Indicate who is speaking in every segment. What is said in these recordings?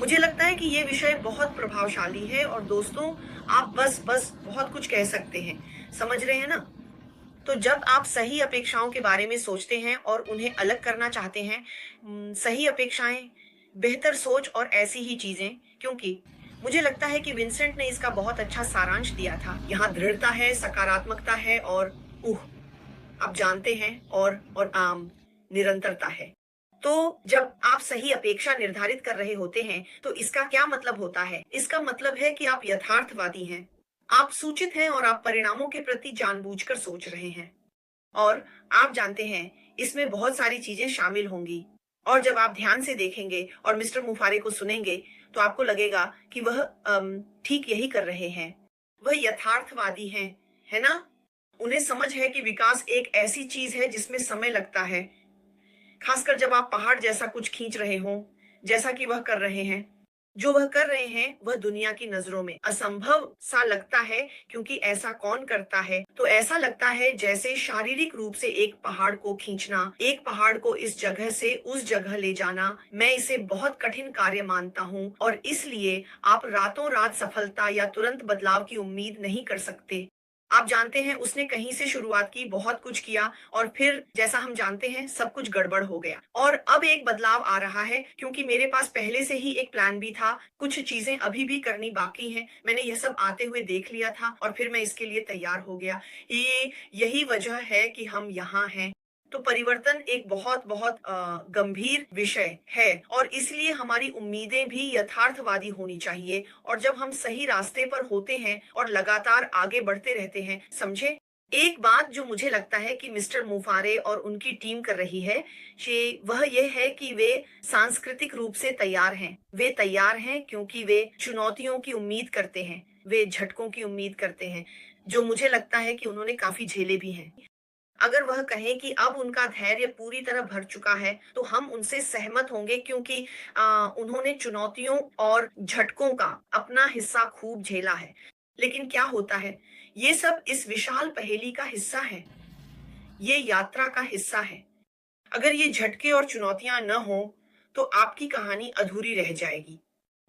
Speaker 1: मुझे लगता है कि ये विषय बहुत प्रभावशाली है और दोस्तों आप बस बहुत कुछ कह सकते हैं। समझ रहे हैं ना? तो जब आप सही अपेक्षाओं के बारे में सोचते हैं और उन्हें अलग करना चाहते हैं, सही अपेक्षाएँ, बेहतर सोच और ऐसी ही चीज़ें, क्योंकि मुझे लगता है कि विंसेंट ने इसका बहुत अच्छा सारांश दिया था। यहाँ दृढ़ता है, सकारात्मकता है और उह! आप जानते हैं और निरंतरता है। तो जब आप सही अपेक्षा निर्धारित कर रहे होते हैं, तो इसका क्या मतलब होता है? इसका मतलब है कि आप यथार्थवादी हैं। आप सूचित हैं और आप परिणामों के प्रति जानबूझकर सोच रहे हैं। और आप जानते हैं, इसमें बहुत सारी चीज़ें शामिल होंगी। और जब आप ध्यान से देखेंगे और मिस्टर मुफारे को सुनेंगे, तो आपको लगेगा कि वह ठीक यही कर रहे हैं। वह यथार्थवादी हैं, है ना? उन्हें समझ है कि विकास एक ऐसी चीज़ है जिसमें समय लगता है। खासकर जब आप पहाड़ जैसा कुछ खींच रहे हों, जैसा कि वह कर रहे हैं। जो वह कर रहे हैं, वह दुनिया की नज़रों में असंभव सा लगता है, क्योंकि ऐसा कौन करता है? तो ऐसा लगता है जैसे शारीरिक रूप से एक पहाड़ को खींचना, एक पहाड़ को इस जगह से उस जगह ले जाना, मैं इसे बहुत कठिन कार्य मानता हूँ और इसलिए आप रातों-रात सफलता या तुरंत बदलाव की उम्मीद नहीं कर सकते। आप जानते हैं उसने कहीं से शुरुआत की, बहुत कुछ किया और फिर जैसा हम जानते हैं सब कुछ गड़बड़ हो गया। और अब एक बदलाव आ रहा है, क्योंकि मेरे पास पहले से ही एक प्लान भी था, कुछ चीज़ें अभी भी करनी बाकी हैं। मैंने यह सब आते हुए देख लिया था और फिर मैं इसके लिए तैयार हो गया। यही वजह है कि हम यहाँ हैं। तो परिवर्तन एक बहुत-बहुत गंभीर विषय है और इसलिए हमारी उम्मीदें भी यथार्थवादी होनी चाहिए और जब हम सही रास्ते पर होते हैं और लगातार आगे बढ़ते रहते हैं, समझे? एक बात जो मुझे लगता है कि मिस्टर मुफारे और उनकी टीम कर रही है, वह ये है कि वे सांस्कृतिक रूप से तैयार हैं। वे तैयार हैं क्योंकि वे चुनौतियों की उम्मीद करते हैं, वे झटकों की उम्मीद करते हैं, जो मुझे लगता है कि उन्होंने काफ़ी झेले भी हैं। अगर वह कहें कि अब उनका धैर्य पूरी तरह भर चुका है, तो हम उनसे सहमत होंगे, क्योंकि उन्होंने चुनौतियों और झटकों का अपना हिस्सा खूब झेला है। लेकिन क्या होता है? ये सब इस विशाल पहेली का हिस्सा है। ये यात्रा का हिस्सा है। अगर ये झटके और चुनौतियाँ न हों, तो आपकी कहानी अधूरी रह जाएगी।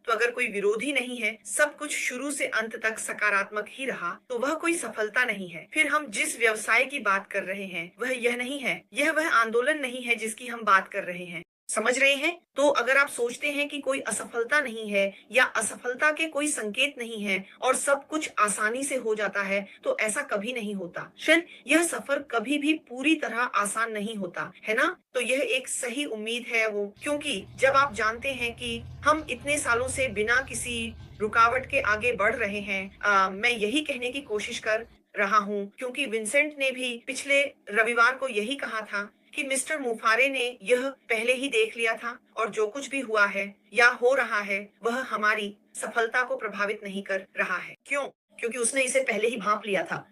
Speaker 1: तो अगर कोई विरोधी नहीं है, सब कुछ शुरू से अंत तक सकारात्मक ही रहा, तो वह कोई सफलता नहीं है। फिर हम जिस व्यवसाय की बात कर रहे हैं, वह यह नहीं है। यह वह आंदोलन नहीं है जिसकी हम बात कर रहे हैं। समझ रहे हैं? तो अगर आप सोचते हैं कि कोई असफलता नहीं है या असफलता के कोई संकेत नहीं है और सब कुछ आसानी से हो जाता है, तो ऐसा कभी नहीं होता। फिर यह सफर कभी भी पूरी तरह आसान नहीं होता, है ना? तो यह एक सही उम्मीद है वो, क्योंकि जब आप जानते हैं कि हम इतने सालों से बिना किसी रुकावट के आगे बढ़ रहे हैं, मैं यही कहने की कोशिश कर रहा हूँ, क्योंकि विंसेंट ने भी पिछले रविवार को यही कहा था कि मिस्टर मुफारे ने यह पहले ही देख लिया था और जो कुछ भी हुआ है या हो रहा है, वह हमारी सफलता को प्रभावित नहीं कर रहा है। क्यों? क्योंकि उसने इसे पहले ही भांप लिया था।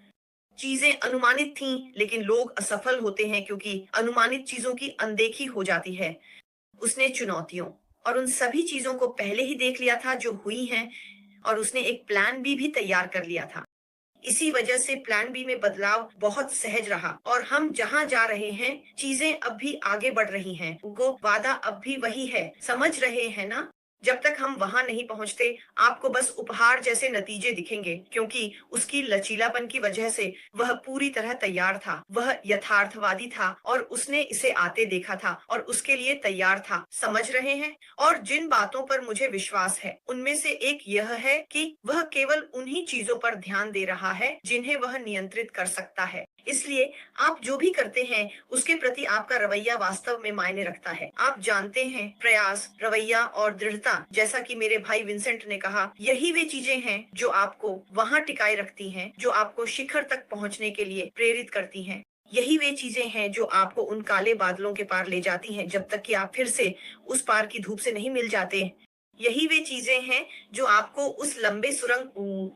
Speaker 1: चीजें अनुमानित थीं, लेकिन लोग असफल होते हैं क्योंकि अनुमानित चीजों की अनदेखी हो जाती है। उसने चुनौतियों और उन सभी चीजों को पहले ही देख लिया था जो हुई हैं, और उसने एक प्लान बी भी तैयार कर लिया था। इसी वजह से प्लान बी में बदलाव बहुत सहज रहा और हम जहां जा रहे हैं, चीजें अब भी आगे बढ़ रही हैं। वो वादा अब भी वही है। समझ रहे हैं ना? जब तक हम वहां नहीं पहुंचते, आपको बस उपहार जैसे नतीजे दिखेंगे, क्योंकि उसकी लचीलापन की वजह से वह पूरी तरह तैयार था। वह यथार्थवादी था और उसने इसे आते देखा था और उसके लिए तैयार था। समझ रहे हैं? और जिन बातों पर मुझे विश्वास है, उनमें से एक यह है कि वह केवल उन्हीं चीजों पर ध्यान दे रहा है जिन्हें वह नियंत्रित कर सकता है। इसलिए आप जो भी करते हैं, उसके प्रति आपका रवैया वास्तव में मायने रखता है। आप जानते हैं, प्रयास, रवैया और दृढ़ता, जैसा कि मेरे भाई विंसेंट ने कहा, यही वे चीजें हैं जो आपको वहां टिकाए रखती हैं, जो आपको शिखर तक पहुंचने के लिए प्रेरित करती हैं। यही वे चीजें हैं जो आपको उन काले बादलों के पार ले जाती हैं, जब तक कि आप फिर से उस पार की धूप से नहीं मिल जाते। यही वे चीजें हैं जो आपको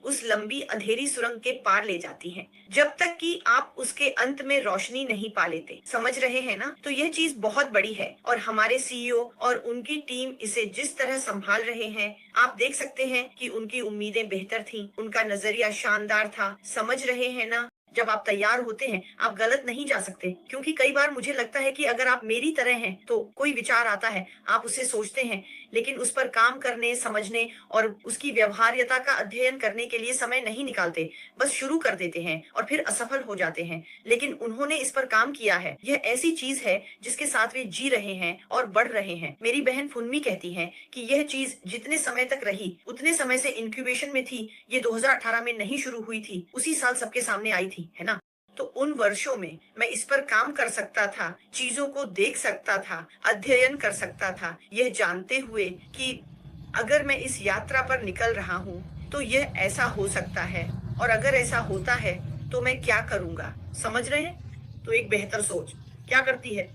Speaker 1: उस लंबी अंधेरी सुरंग के पार ले जाती हैं, जब तक कि आप उसके अंत में रोशनी नहीं पा लेते। समझ रहे हैं ना? तो यह चीज बहुत बड़ी है और हमारे सीईओ और उनकी टीम इसे जिस तरह संभाल रहे हैं, आप देख सकते हैं कि उनकी उम्मीदें बेहतर थीं, उनका नजरिया शानदार था। समझ रहे हैं ना? जब आप तैयार होते हैं, आप गलत नहीं जा सकते, क्योंकि कई बार मुझे लगता है कि अगर आप मेरी तरह हैं, तो कोई विचार आता है, आप उसे सोचते हैं, लेकिन उस पर काम करने, समझने और उसकी व्यवहार्यता का अध्ययन करने के लिए समय नहीं निकालते। बस शुरू कर देते हैं और फिर असफल हो जाते हैं। लेकिन उन्होंने इस पर काम किया है। यह ऐसी चीज है जिसके साथ वे जी रहे हैं और बढ़ रहे हैं। मेरी बहन फुन्मी कहती है कि यह चीज जितने समय तक रही, उतने समय से इंक्यूबेशन में थी। ये 2018 में नहीं शुरू हुई थी, उसी साल सबके सामने आई थी, है ना? तो उन वर्षों में मैं इस पर काम कर सकता था, चीजों को देख सकता था, अध्ययन कर सकता था, यह जानते हुए कि अगर मैं इस यात्रा पर निकल रहा हूँ, तो यह ऐसा हो सकता है और अगर ऐसा होता है, तो मैं क्या करूँगा? समझ रहे हैं? तो एक बेहतर सोच क्या करती है?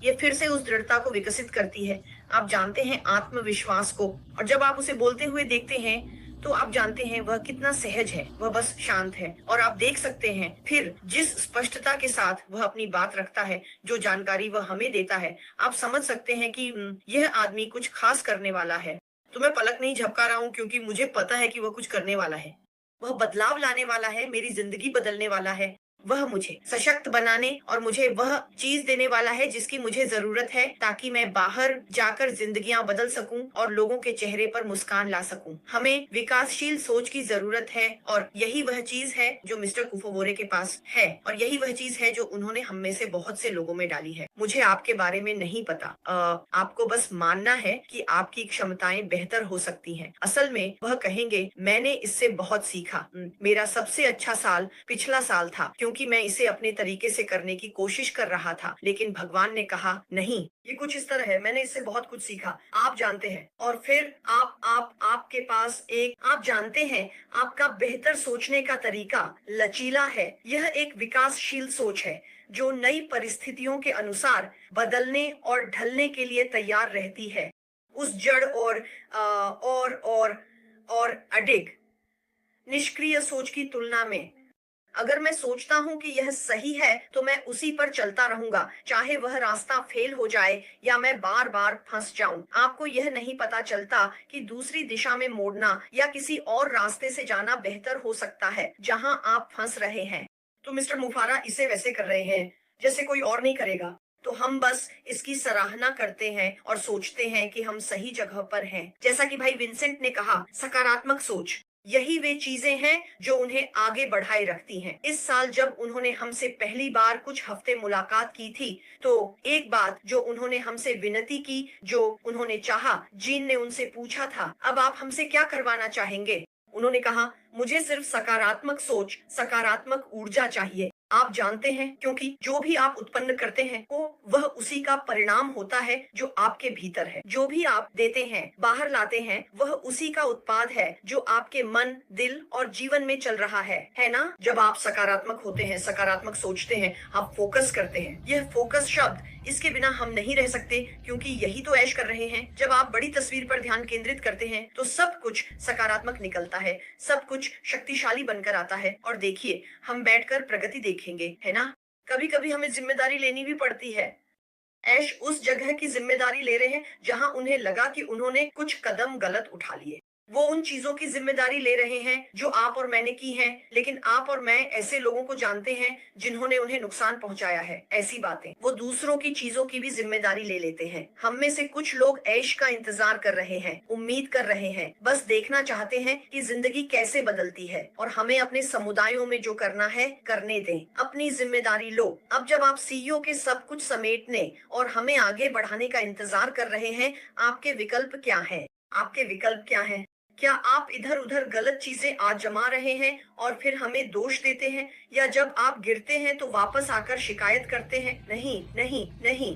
Speaker 1: ये फिर से उस दृढ़ता को विकसित करती है। आप जानते हैं आत्मविश्वास को, और जब आप उसे बोलते हुए देखते हैं, तो आप जानते हैं वह कितना सहज है, वह बस शांत है और आप देख सकते हैं फिर जिस स्पष्टता के साथ वह अपनी बात रखता है, जो जानकारी वह हमें देता है, आप समझ सकते हैं कि यह आदमी कुछ खास करने वाला है। तो मैं पलक नहीं झपका रहा हूँ क्योंकि मुझे पता है कि वह कुछ करने वाला है। वह बदलाव लाने वाला है, मेरी जिंदगी बदलने वाला है। वह मुझे सशक्त बनाने और मुझे वह चीज देने वाला है जिसकी मुझे जरूरत है, ताकि मैं बाहर जाकर जिंदगियां बदल सकूं और लोगों के चेहरे पर मुस्कान ला सकूं। हमें विकासशील सोच की जरूरत है और यही वह चीज है जो मिस्टर कुफोबोरे के पास है और यही वह चीज है जो उन्होंने हम में से बहुत से लोगों में डाली है। मुझे आपके बारे में नहीं पता, आपको बस मानना है कि आपकी क्षमताएं बेहतर हो सकती हैं। असल में वह कहेंगे, मैंने इससे बहुत सीखा। मेरा सबसे अच्छा साल पिछला साल था क्योंकि मैं इसे अपने तरीके से करने की कोशिश कर रहा था, लेकिन भगवान ने कहा नहीं, ये कुछ इस तरह है। मैंने इससे बहुत कुछ सीखा, आप जानते हैं। और फिर आपके पास आप जानते हैं, आपका बेहतर सोचने का तरीका लचीला है। यह एक विकासशील सोच है जो नई परिस्थितियों के अनुसार बदलने और ढलने के लिए तैयार रहती है। उस जड़ और अडिग निष्क्रिय सोच की तुलना में, अगर मैं सोचता हूं कि यह सही है, तो मैं उसी पर चलता रहूंगा, चाहे वह रास्ता फेल हो जाए या मैं बार बार फंस जाऊं। आपको यह नहीं पता चलता कि दूसरी दिशा में मोड़ना या किसी और रास्ते से जाना बेहतर हो सकता है जहां आप फंस रहे हैं। तो मिस्टर मुफारा इसे वैसे कर रहे हैं जैसे कोई और नहीं करेगा, तो हम बस इसकी सराहना करते हैं और सोचते हैं कि हम सही जगह पर हैं। जैसा कि भाई विंसेंट ने कहा, सकारात्मक सोच, यही वे चीजें हैं जो उन्हें आगे बढ़ाए रखती हैं। इस साल जब उन्होंने हमसे पहली बार कुछ हफ्ते मुलाकात की थी, तो एक बात जो उन्होंने हमसे विनती की, जो उन्होंने चाहा, जीन ने उनसे पूछा था, अब आप हमसे क्या करवाना चाहेंगे? उन्होंने कहा, मुझे सिर्फ सकारात्मक सोच, सकारात्मक ऊर्जा चाहिए। आप जानते हैं, क्योंकि जो भी आप उत्पन्न करते हैं वो वह उसी का परिणाम होता है जो आपके भीतर है। जो भी आप देते हैं, बाहर लाते हैं, वह उसी का उत्पाद है जो आपके मन, दिल और जीवन में चल रहा है ना? जब आप सकारात्मक होते हैं, सकारात्मक सोचते हैं, आप फोकस करते हैं। यह फोकस शब्द, इसके बिना हम नहीं रह सकते, क्योंकि यही तो ऐश कर रहे हैं। जब आप बड़ी तस्वीर पर ध्यान केंद्रित करते हैं, तो सब कुछ सकारात्मक निकलता है, सब कुछ शक्तिशाली बनकर आता है। और देखिए, हम बैठकर प्रगति देखेंगे, है ना? कभी कभी हमें जिम्मेदारी लेनी भी पड़ती है। ऐश उस जगह की जिम्मेदारी ले रहे हैं जहां उन्हें लगा कि उन्होंने कुछ कदम गलत उठा लिए। वो उन चीजों की जिम्मेदारी ले रहे हैं जो आप और मैंने की हैं, लेकिन आप और मैं ऐसे लोगों को जानते हैं जिन्होंने उन्हें नुकसान पहुंचाया है। ऐसी बातें, वो दूसरों की चीजों की भी जिम्मेदारी ले लेते हैं। हम में से कुछ लोग ऐश का इंतजार कर रहे हैं, उम्मीद कर रहे हैं, बस देखना चाहते हैं कि जिंदगी कैसे बदलती है, और हमें अपने समुदायों में जो करना है करने दें। अपनी जिम्मेदारी लो। अब जब आप सीईओ के सब कुछ समेटने और हमें आगे बढ़ाने का इंतजार कर रहे हैं, आपके विकल्प क्या है? आपके विकल्प क्या है? क्या आप इधर उधर गलत चीजें आजमा रहे हैं और फिर हमें दोष देते हैं, या जब आप गिरते हैं तो वापस आकर शिकायत करते हैं? नहीं, नहीं, नहीं।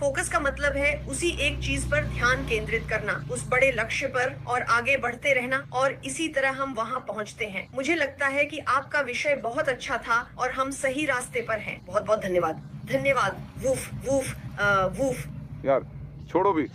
Speaker 1: फोकस का मतलब है उसी एक चीज पर ध्यान केंद्रित करना, उस बड़े लक्ष्य पर, और आगे बढ़ते रहना, और इसी तरह हम वहां पहुंचते हैं। मुझे लगता है कि आपका विषय बहुत अच्छा था और हम सही रास्ते पर हैं। बहुत बहुत धन्यवाद। धन्यवाद। Woof woof woof.
Speaker 2: यार छोड़ो भी।